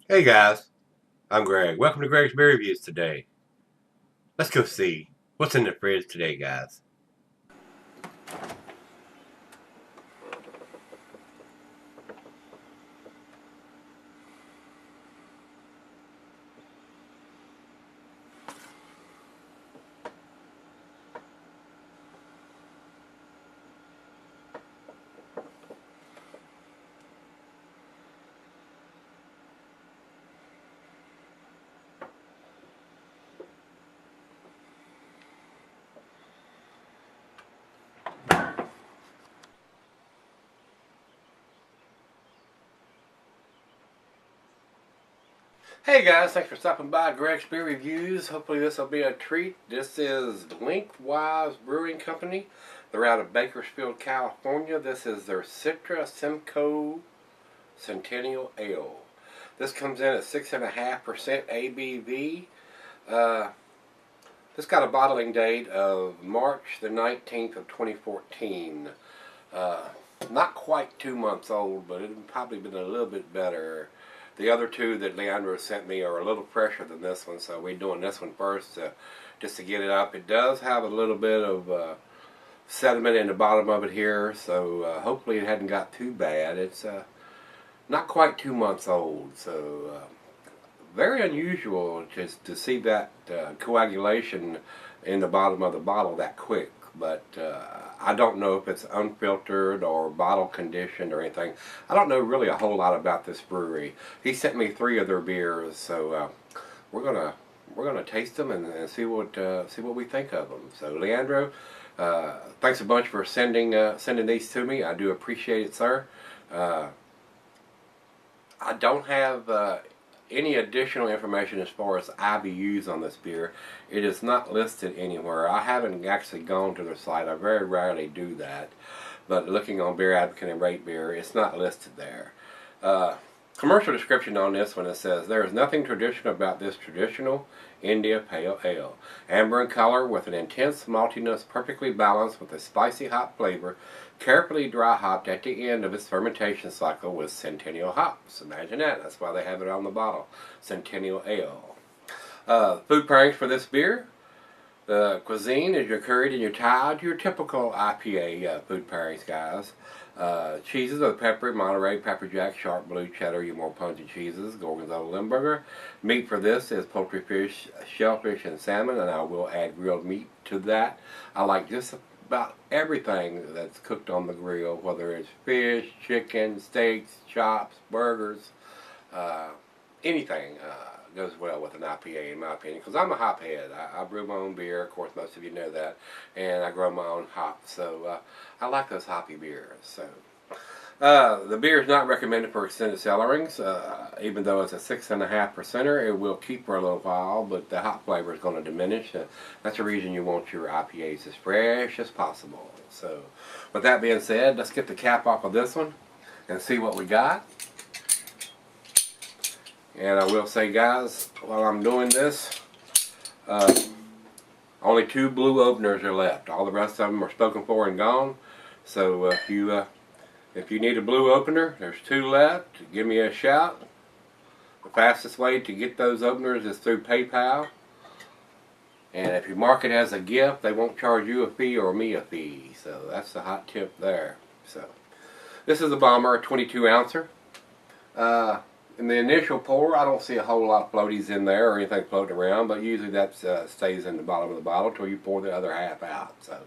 Hey guys, I'm Greg. Welcome to Gregsbeerreviews today. Let's go see what's in the fridge today, guys. Hey guys, thanks for stopping by Gregsbeerreviews. Hopefully this will be a treat. This is Lengthwise Brewing Company. They're out of Bakersfield, California. This is their Citra Simcoe Centennial Ale. This comes in at 6.5% ABV. This got a bottling date of March the 19th of 2014. Not quite 2 months old, but it'd probably been a little bit better. The other two that Leandro sent me are a little fresher than this one, so we're doing this one first just to get it up. It does have a little bit of sediment in the bottom of it here, so hopefully it hadn't got too bad. It's not quite 2 months old, so very unusual just to see that coagulation in the bottom of the bottle that quick. But I don't know if it's unfiltered or bottle conditioned or anything. I don't know really a whole lot about this brewery. He sent me 3 of their beers, so we're gonna taste them and see what we think of them. So Leandro, thanks a bunch for sending these to me. I do appreciate it, sir. I don't have any additional information as far as IBUs on this beer. It is not listed anywhere. I haven't actually gone to their site. I very rarely do that. But looking on Beer Advocate and Rate Beer, it's not listed there. Commercial description on this one, it says, there is nothing traditional about this traditional India Pale Ale. Amber in color with an intense maltiness perfectly balanced with a spicy hop flavor, carefully dry hopped at the end of its fermentation cycle with Centennial hops. Imagine that. That's why they have it on the bottle. Centennial Ale. Food pairings for this beer. The cuisine is your curried and your Thai, your typical IPA food pairings, guys. Cheeses are peppery, Monterey, pepper jack, sharp blue, cheddar, your more pungent cheeses, Gorgonzola, Limburger. Meat for this is poultry, fish, shellfish, and salmon, and I will add grilled meat to that. I like just about everything that's cooked on the grill, whether it's fish, chicken, steaks, chops, burgers, anything goes well with an IPA in my opinion, because I'm a hop head. I brew my own beer, of course most of you know that, and I grow my own hops, so I like those hoppy beers. So the beer is not recommended for extended cellarings, even though it's a 6.5%er. It will keep for a little while, but the hop flavor is going to diminish. That's the reason you want your IPAs as fresh as possible. So with that being said, let's get the cap off of this one and see what we got. And I will say, guys, while I'm doing this, only 2 blue openers are left. All the rest of them are spoken for and gone. So if you need a blue opener, there's 2 left. Give me a shout. The fastest way to get those openers is through PayPal. And if you mark it as a gift, they won't charge you a fee or me a fee. So that's the hot tip there. So this is a bomber, a 22 ouncer. In the initial pour, I don't see a whole lot of floaties in there or anything floating around, but usually that stays in the bottom of the bottle until you pour the other half out. So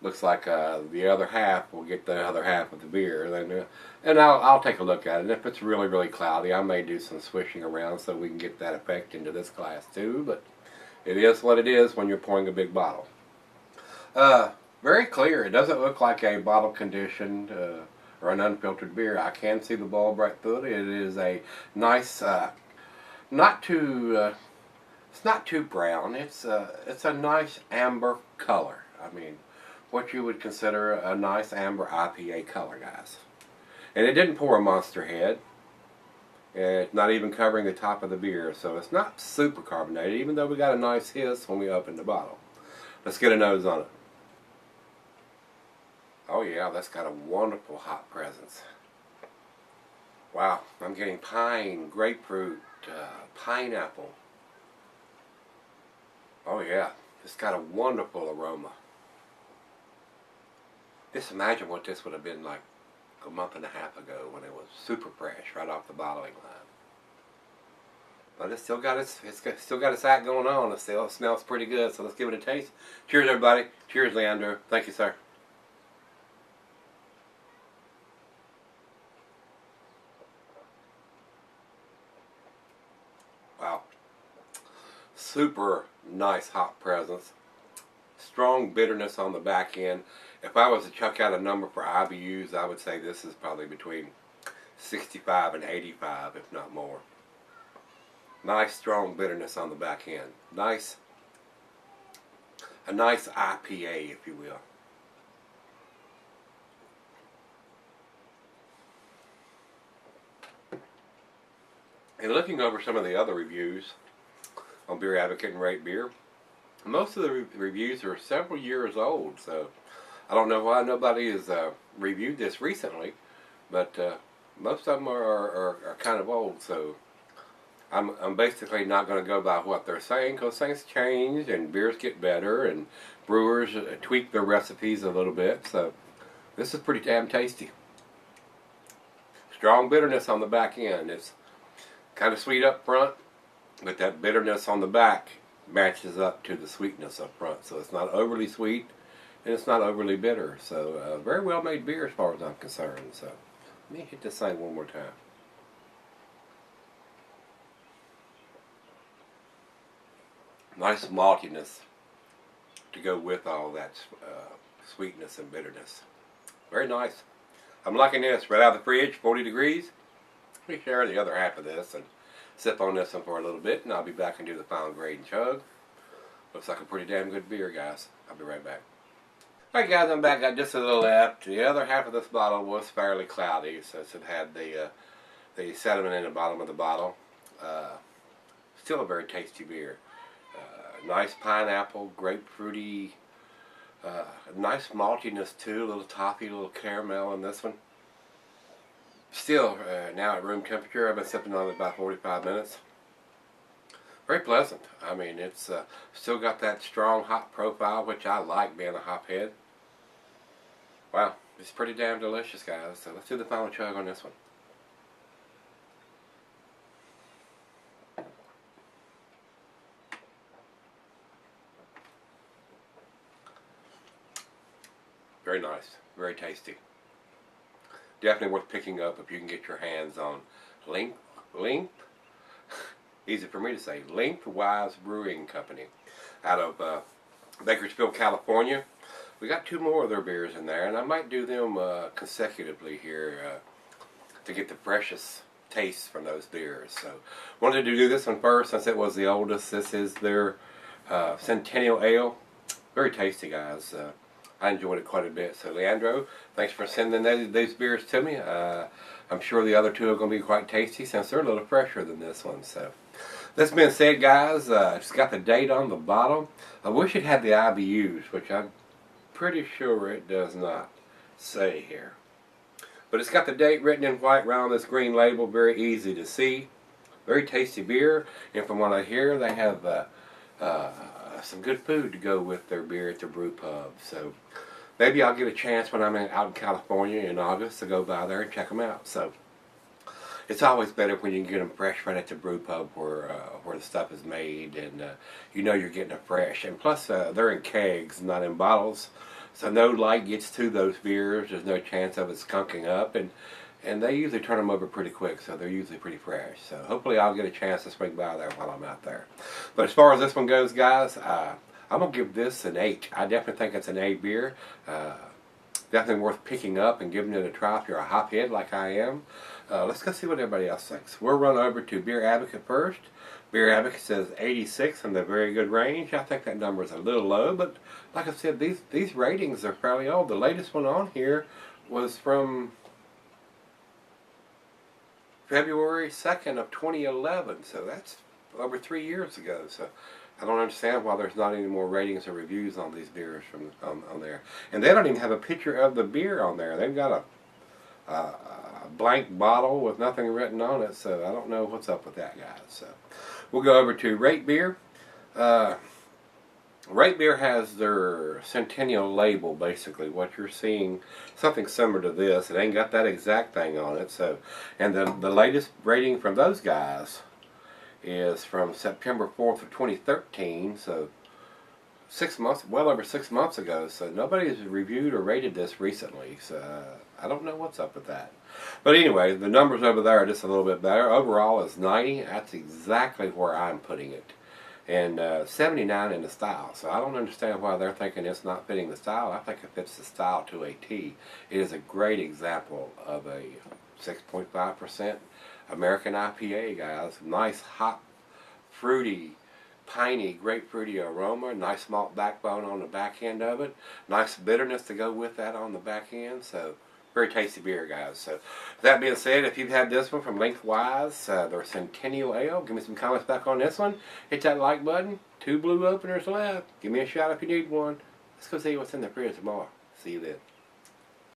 looks like the other half will get the other half of the beer. Then, and I'll take a look at it. And if it's really, really cloudy, I may do some swishing around so we can get that effect into this glass too. But it is what it is when you're pouring a big bottle. Very clear. It doesn't look like a bottle conditioned or an unfiltered beer. I can see the bulb right through it. It is a nice, not too, it's not too brown. It's a nice amber color. I mean, what you would consider a nice amber IPA color, guys. And it didn't pour a monster head. It's not even covering the top of the beer, so it's not super carbonated, even though we got a nice hiss when we opened the bottle. Let's get a nose on it. Oh yeah, that's got a wonderful hop presence. Wow, I'm getting pine, grapefruit, pineapple. Oh yeah, it's got a wonderful aroma. Just imagine what this would have been like a month and a half ago when it was super fresh right off the bottling line. But it's still got still got its act going on. It still smells pretty good. So let's give it a taste. Cheers, everybody. Cheers, Leandro. Thank you, sir. Wow, super nice hop presence. Strong bitterness on the back end. If I was to chuck out a number for IBUs, I would say this is probably between 65 and 85, if not more. Nice strong bitterness on the back end. A nice IPA, if you will. And looking over some of the other reviews on Beer Advocate and Rate Beer, most of the reviews are several years old, so I don't know why nobody has reviewed this recently, but most of them are kind of old, so I'm basically not going to go by what they're saying, because things change and beers get better and brewers tweak their recipes a little bit, so this is pretty damn tasty. Strong bitterness on the back end. It's kind of sweet up front, but that bitterness on the back matches up to the sweetness up front, so it's not overly sweet and it's not overly bitter. So very well made beer as far as I'm concerned. So let me hit this thing one more time. Nice maltiness to go with all that sweetness and bitterness. Very nice. I'm liking this right out of the fridge, 40 degrees. Let me share the other half of this and sip on this one for a little bit, and I'll be back and do the final grade and chug. Looks like a pretty damn good beer, guys. I'll be right back. Alright guys, I'm back. Got just a little left. The other half of this bottle was fairly cloudy, since it had the sediment in the bottom of the bottle. Still a very tasty beer. Nice pineapple, grapefruity, nice maltiness too, a little toffee, a little caramel in this one. Still, now at room temperature, I've been sipping on it about 45 minutes. Very pleasant. I mean, it's still got that strong hop profile, which I like being a hop head. Wow, it's pretty damn delicious, guys. So let's do the final chug on this one. Very nice, very tasty. Definitely worth picking up if you can get your hands on easy for me to say, Lengthwise Brewing Company out of Bakersfield, California. We got 2 more of their beers in there, and I might do them consecutively here to get the freshest taste from those beers. So wanted to do this one first since it was the oldest. This is their Centennial Ale. Very tasty, guys. I enjoyed it quite a bit. So Leandro, thanks for sending these beers to me. I'm sure the other 2 are going to be quite tasty since they're a little fresher than this one. So this being said, guys, it's got the date on the bottle. I wish it had the IBUs, which I'm pretty sure it does not say here. But it's got the date written in white around this green label, very easy to see. Very tasty beer, and from what I hear, they have some good food to go with their beer at the brew pub. So maybe I'll get a chance when I'm out in California in August to go by there and check them out. So it's always better when you can get them fresh right at the brew pub where the stuff is made, and you know you're getting it fresh. And plus they're in kegs, not in bottles, so no light gets to those beers. There's no chance of it skunking up, and they usually turn them over pretty quick, so they're usually pretty fresh. So hopefully I'll get a chance to swing by there while I'm out there. But as far as this one goes, guys, I'm going to give this an 8. I definitely think it's an A beer. Definitely worth picking up and giving it a try if you're a hop head like I am. Let's go see what everybody else thinks. We'll run over to Beer Advocate first. Beer Advocate says 86 in the very good range. I think that number is a little low, but like I said, these ratings are fairly old. The latest one on here was from February 2nd of 2011, so that's over 3 years ago. So I don't understand why there's not any more ratings or reviews on these beers from on there. And they don't even have a picture of the beer on there. They've got a blank bottle with nothing written on it, so I don't know what's up with that, guys. So we'll go over to Rate Beer. Rate Beer has their Centennial label, basically. What you're seeing, something similar to this. It ain't got that exact thing on it. So, and the latest rating from those guys is from September 4th of 2013. So 6 months, well over 6 months ago. So nobody's reviewed or rated this recently. So I don't know what's up with that. But anyway, the numbers over there are just a little bit better. Overall is 90. That's exactly where I'm putting it. And 79 in the style. So I don't understand why they're thinking it's not fitting the style. I think it fits the style to a T. It is a great example of a 6.5% American IPA, guys. Nice, hot, fruity, piney, grapefruity aroma. Nice malt backbone on the back end of it. Nice bitterness to go with that on the back end. So very tasty beer, guys. So that being said, if you've had this one from Lengthwise, their Centennial Ale, give me some comments back on this one. Hit that like button. 2 blue openers left. Give me a shout if you need one. Let's go see what's in the fridge tomorrow. See you then.